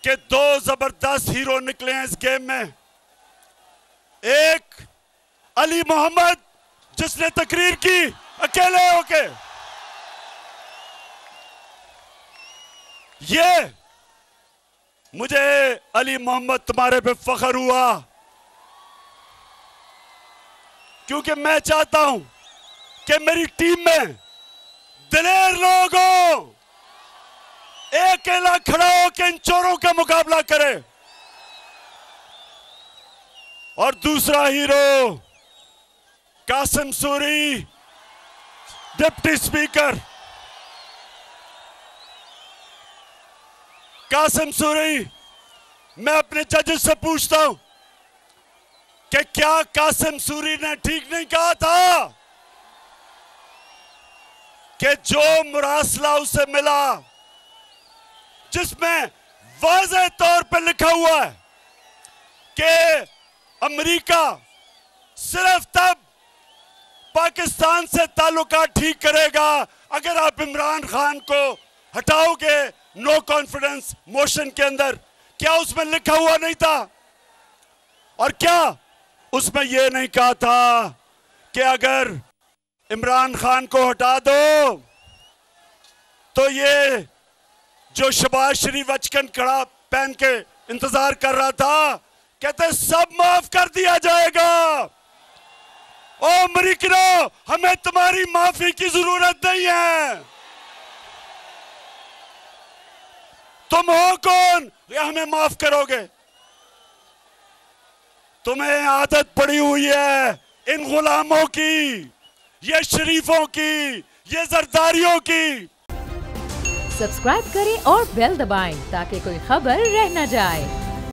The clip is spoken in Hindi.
कि दो जबरदस्त हीरो निकले हैं इस गेम में। एक अली मोहम्मद जिसने तकरीर की अकेले होके, ये मुझे अली मोहम्मद तुम्हारे पे फख्र हुआ, क्योंकि मैं चाहता हूं कि मेरी टीम में दिलेर लोग हो, एक अकेला खड़ा होकर इन चोरों का मुकाबला करे। और दूसरा hero Qasim Suri, deputy speaker Qasim Suri, मैं अपने जजेस से पूछता हूं कि क्या कासिम सूरी ने ठीक नहीं कहा था कि जो मुरासला उसे मिला, जिसमें वाज़ेह तौर पर लिखा हुआ है कि अमेरिका सिर्फ तब पाकिस्तान से ताल्लुकात ठीक करेगा अगर आप इमरान खान को हटाओगे नो कॉन्फिडेंस मोशन के अंदर, क्या उसमें लिखा हुआ नहीं था? और क्या उसमें यह नहीं कहा था कि अगर इमरान खान को हटा दो तो ये जो शहबाज शरीफ अचकन कड़ा पहन के इंतजार कर रहा था, कहते सब माफ कर दिया जाएगा। ओ अमेरिकनों, हमें तुम्हारी माफी की जरूरत नहीं है। तुम हो कौन या हमें माफ करोगे? तुम्हें आदत पड़ी हुई है इन गुलामों की, ये शरीफों की, ये जरदारियों की। सब्सक्राइब करें और बेल दबाएं ताकि कोई खबर रह न जाए।